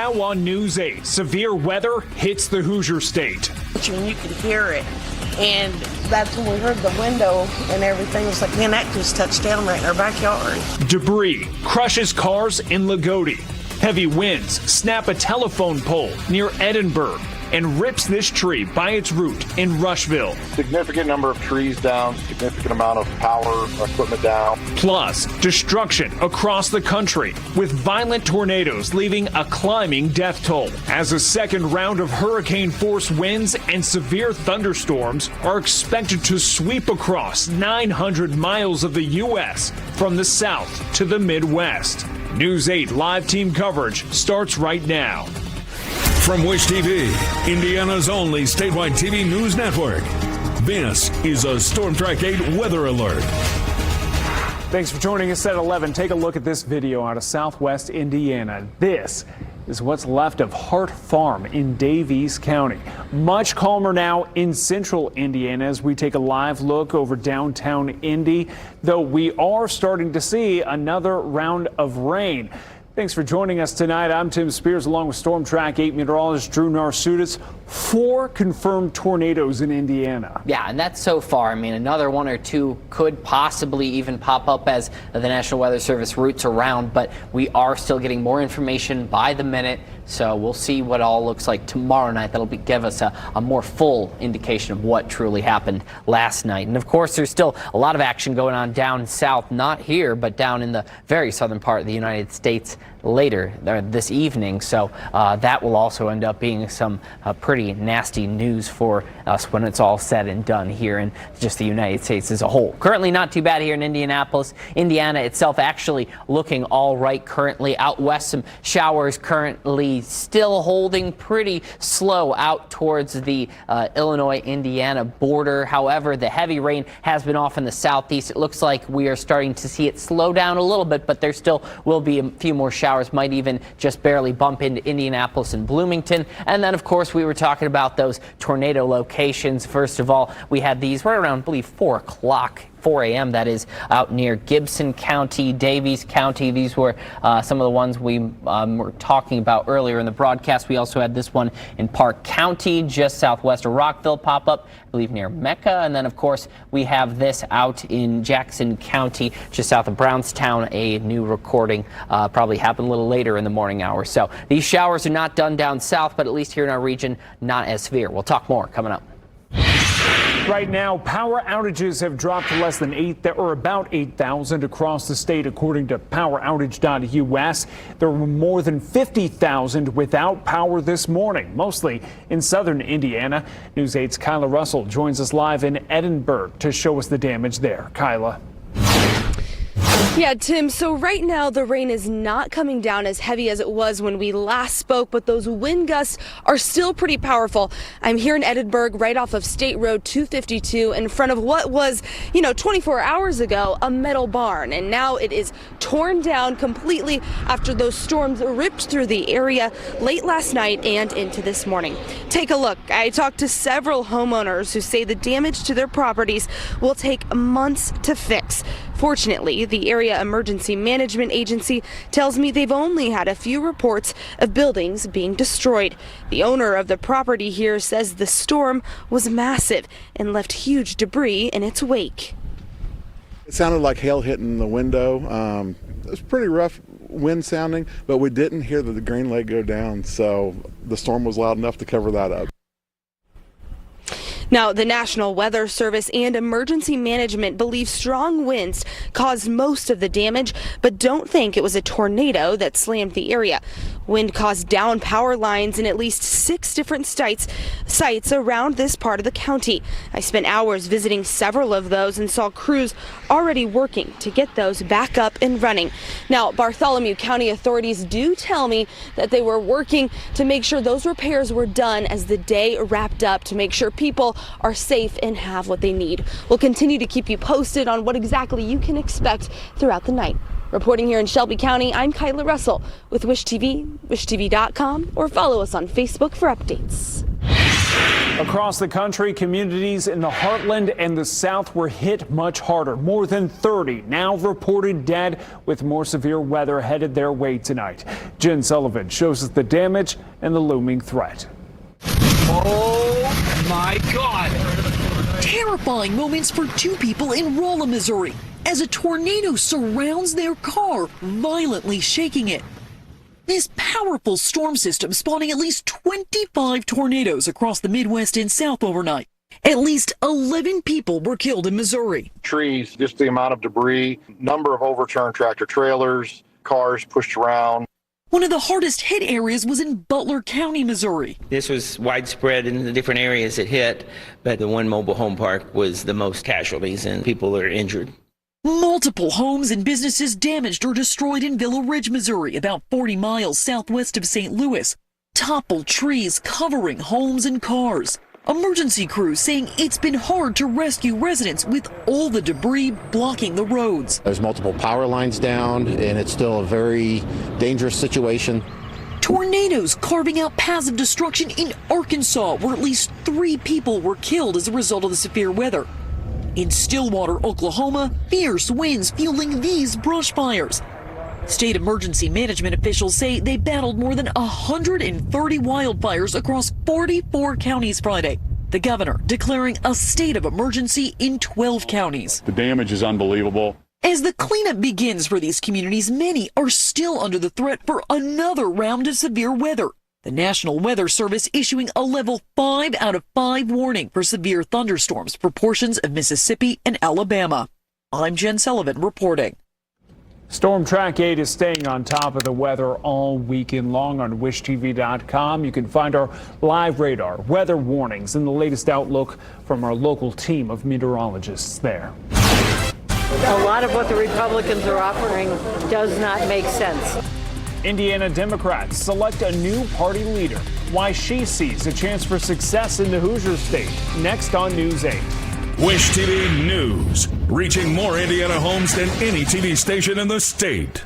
Now on News 8, severe weather hits the Hoosier State. And you could hear it. And that's when we heard the window and everything. It was like, man, that just touched down right in our backyard. Debris crushes cars in Lagodi. Heavy winds snap a telephone pole near Edinburgh and rips this tree by its root in Rushville. Significant number of trees down, significant amount of power equipment down. Plus, destruction across the country with violent tornadoes leaving a climbing death toll as a second round of hurricane-force winds and severe thunderstorms are expected to sweep across 900 miles of the U.S. from the south to the Midwest. News 8 live team coverage starts right now. From Wish TV, Indiana's only statewide TV news network, this is a Storm Track 8 weather alert. Thanks for joining us at 11. Take a look at this video out of southwest Indiana. This is what's left of Hart Farm in Daviess County. Much calmer now in central Indiana as we take a live look over downtown Indy, though we are starting to see another round of rain. Thanks for joining us tonight. I'm Tim Spears along with Storm Track 8 meteorologist Drew Narsutis. 4 confirmed tornadoes in Indiana. Yeah, and that's so far. I mean, another 1 or 2 could possibly even pop up as the National Weather Service routes around, but we are still getting more information by the minute. So we'll see what it all looks like tomorrow night. That'll give us a more full indication of what truly happened last night. And of course, there's still a lot of action going on down south, not here, but down in the very southern part of the United States later this evening. So that will also end up being some pretty nasty news for us when it's all said and done here in just the United States as a whole. Currently not too bad here in Indianapolis. Indiana itself actually looking all right currently. Out west, some showers currently still holding pretty slow out towards the Illinois-Indiana border. However, the heavy rain has been off in the southeast. It looks like we are starting to see it slow down a little bit, but there still will be a few more showers, might even just barely bump into Indianapolis and Bloomington. And then, of course, we were talking about those tornado locations. First of all, we had these right around, I believe, 4 a.m. that is, out near Gibson County, Daviess County. These were some of the ones we were talking about earlier in the broadcast. We also had this one in Park County, just southwest of Rockville, pop up, I believe near Mecca. And then, of course, we have this out in Jackson County, just south of Brownstown, a new recording probably happened a little later in the morning hours. So these showers are not done down south, but at least here in our region, not as severe. We'll talk more coming up. Right now, power outages have dropped to less than about 8,000 across the state, according to poweroutage.us. There were more than 50,000 without power this morning, mostly in southern Indiana. News 8's Kyla Russell joins us live in Edinburgh to show us the damage there. Kyla. Yeah, Tim, so right now the rain is not coming down as heavy as it was when we last spoke, but those wind gusts are still pretty powerful. I'm here in Edinburgh, right off of State Road 252, in front of what was, 24 hours ago, a metal barn. And now it is torn down completely after those storms ripped through the area late last night and into this morning. Take a look. I talked to several homeowners who say the damage to their properties will take months to fix. Fortunately, the Area Emergency Management Agency tells me they've only had a few reports of buildings being destroyed. The owner of the property here says the storm was massive and left huge debris in its wake. It sounded like hail hitting the window. It was pretty rough wind sounding, but we didn't hear the green leg go down, so the storm was loud enough to cover that up. Now, the National Weather Service and Emergency Management believe strong winds caused most of the damage, but don't think it was a tornado that slammed the area. Wind caused down power lines in at least 6 different sites around this part of the county. I spent hours visiting several of those and saw crews already working to get those back up and running. Now, Bartholomew County authorities do tell me that they were working to make sure those repairs were done as the day wrapped up, to make sure people are safe and have what they need. We'll continue to keep you posted on what exactly you can expect throughout the night. Reporting here in Shelby County, I'm Kyla Russell with Wish TV, wishtv.com, or follow us on Facebook for updates. Across the country, communities in the heartland and the south were hit much harder. More than 30 now reported dead, with more severe weather headed their way tonight. Jen Sullivan shows us the damage and the looming threat. Oh my God! Terrifying moments for two people in Rolla, Missouri, as a tornado surrounds their car, violently shaking it. This powerful storm system spawning at least 25 tornadoes across the Midwest and South overnight. At least 11 people were killed in Missouri. Trees, just the amount of debris, number of overturned tractor trailers, cars pushed around. One of the hardest hit areas was in Butler County, Missouri. This was widespread in the different areas it hit, but the one mobile home park was the most casualties and people are injured. Multiple homes and businesses damaged or destroyed in Villa Ridge, Missouri, about 40 miles southwest of St. Louis. Toppled trees covering homes and cars. Emergency crews saying it's been hard to rescue residents with all the debris blocking the roads. There's multiple power lines down, and it's still a very dangerous situation. Tornadoes carving out paths of destruction in Arkansas, where at least 3 people were killed as a result of the severe weather. In Stillwater, Oklahoma, fierce winds fueling these brush fires. State emergency management officials say they battled more than 130 wildfires across 44 counties Friday. The governor declaring a state of emergency in 12 counties. The damage is unbelievable. As the cleanup begins for these communities, many are still under the threat for another round of severe weather. The National Weather Service issuing a level 5 out of 5 warning for severe thunderstorms for portions of Mississippi and Alabama. I'm Jen Sullivan reporting. Storm Track 8 is staying on top of the weather all weekend long on wishtv.com. You can find our live radar, weather warnings, and the latest outlook from our local team of meteorologists there. A lot of what the Republicans are offering does not make sense. Indiana Democrats select a new party leader. Why she sees a chance for success in the Hoosier State. Next on News 8. Wish TV News, reaching more Indiana homes than any TV station in the state.